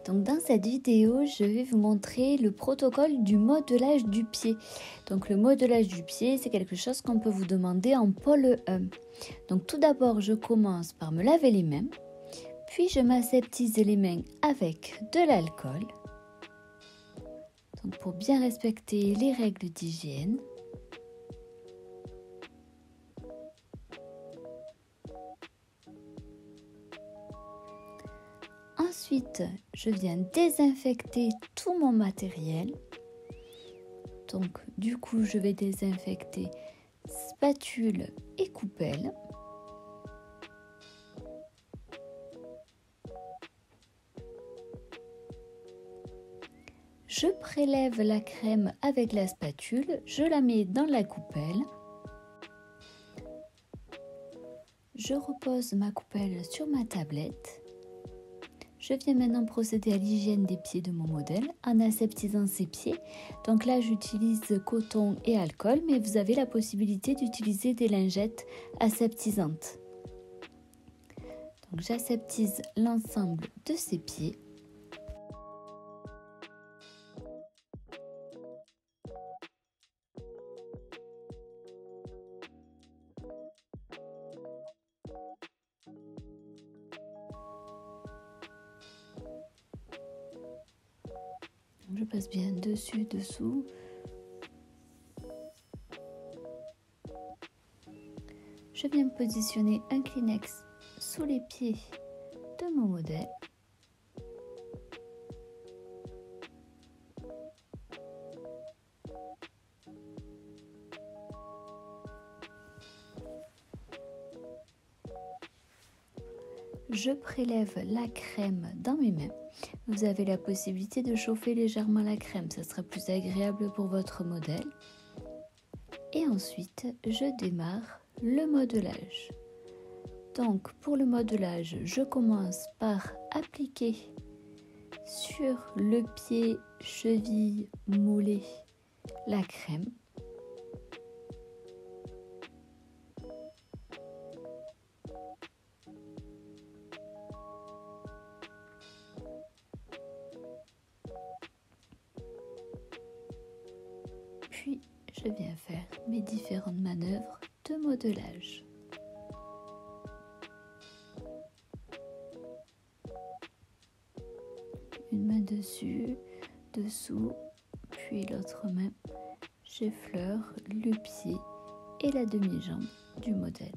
Donc dans cette vidéo, je vais vous montrer le protocole du modelage du pied. Donc le modelage du pied, c'est quelque chose qu'on peut vous demander en pôle 1. Donc tout d'abord, je commence par me laver les mains, puis je m'aseptise les mains avec de l'alcool. Donc pour bien respecter les règles d'hygiène. Ensuite, je viens désinfecter tout mon matériel. Donc, du coup, je vais désinfecter spatule et coupelle. Je prélève la crème avec la spatule, je la mets dans la coupelle. Je repose ma coupelle sur ma tablette. Je viens maintenant procéder à l'hygiène des pieds de mon modèle en aseptisant ses pieds. Donc là, j'utilise coton et alcool, mais vous avez la possibilité d'utiliser des lingettes aseptisantes. Donc j'aseptise l'ensemble de ses pieds. Je passe bien dessus, dessous. Je viens positionner un Kleenex sous les pieds de mon modèle. Je prélève la crème dans mes mains. Vous avez la possibilité de chauffer légèrement la crème, ça sera plus agréable pour votre modèle. Et ensuite, je démarre le modelage. Donc, pour le modelage, je commence par appliquer sur le pied, cheville, mollet, la crème. Puis, je viens faire mes différentes manœuvres de modelage. Une main dessus, dessous, puis l'autre main. J'effleure le pied et la demi-jambe du modèle.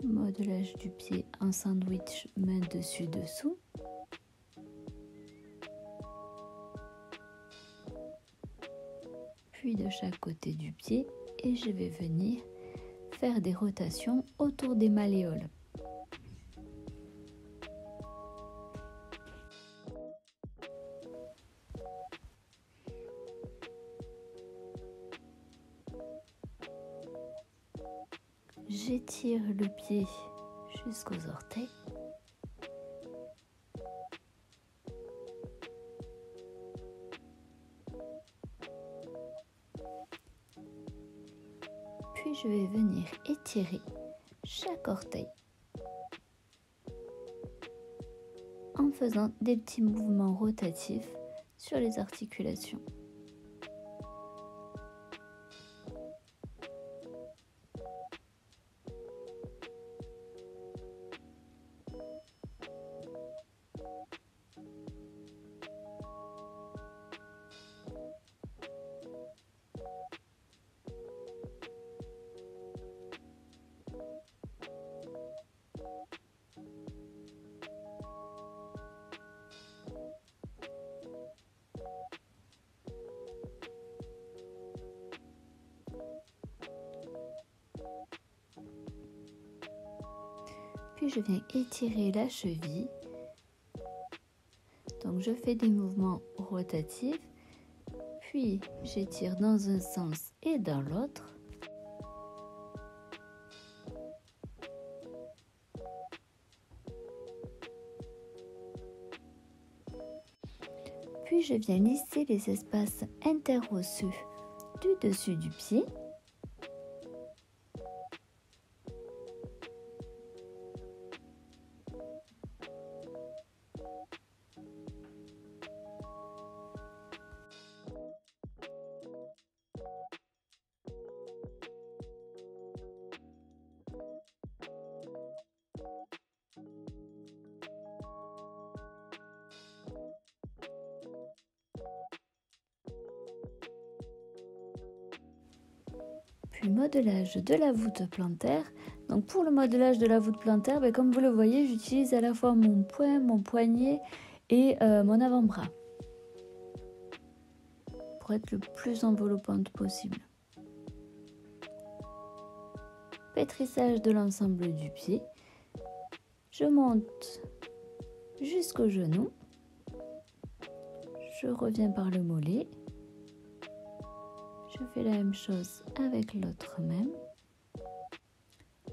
Modelage du pied en sandwich, main dessus, dessous. Puis de chaque côté du pied et je vais venir faire des rotations autour des malléoles. J'étire le pied jusqu'aux orteils. Puis je vais venir étirer chaque orteil en faisant des petits mouvements rotatifs sur les articulations. Puis je viens étirer la cheville. Donc je fais des mouvements rotatifs, puis j'étire dans un sens et dans l'autre. Puis je viens lisser les espaces interosseux du dessus du pied. Puis modelage de la voûte plantaire. Donc pour le modelage de la voûte plantaire, comme vous le voyez, j'utilise à la fois mon poing, mon poignet et mon avant-bras pour être le plus enveloppante possible. Pétrissage de l'ensemble du pied. Je monte jusqu'au genou. Je reviens par le mollet. Je fais la même chose avec l'autre main.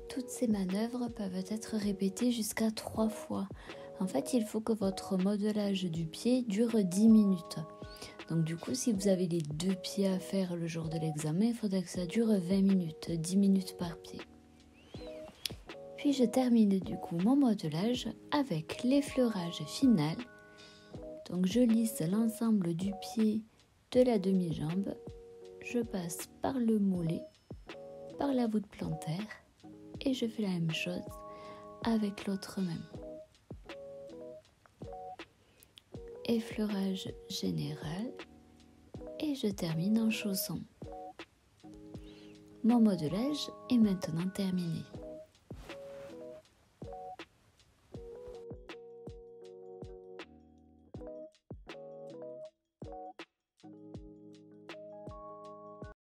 Toutes ces manœuvres peuvent être répétées jusqu'à 3 fois. En fait, il faut que votre modelage du pied dure 10 minutes. Donc du coup, si vous avez les 2 pieds à faire le jour de l'examen, il faudrait que ça dure 20 minutes, 10 minutes par pied. Puis je termine du coup mon modelage avec l'effleurage final. Donc je lisse l'ensemble du pied de la demi-jambe. Je passe par le mollet, par la voûte plantaire et je fais la même chose avec l'autre main. Effleurage général et je termine en chausson. Mon modelage est maintenant terminé.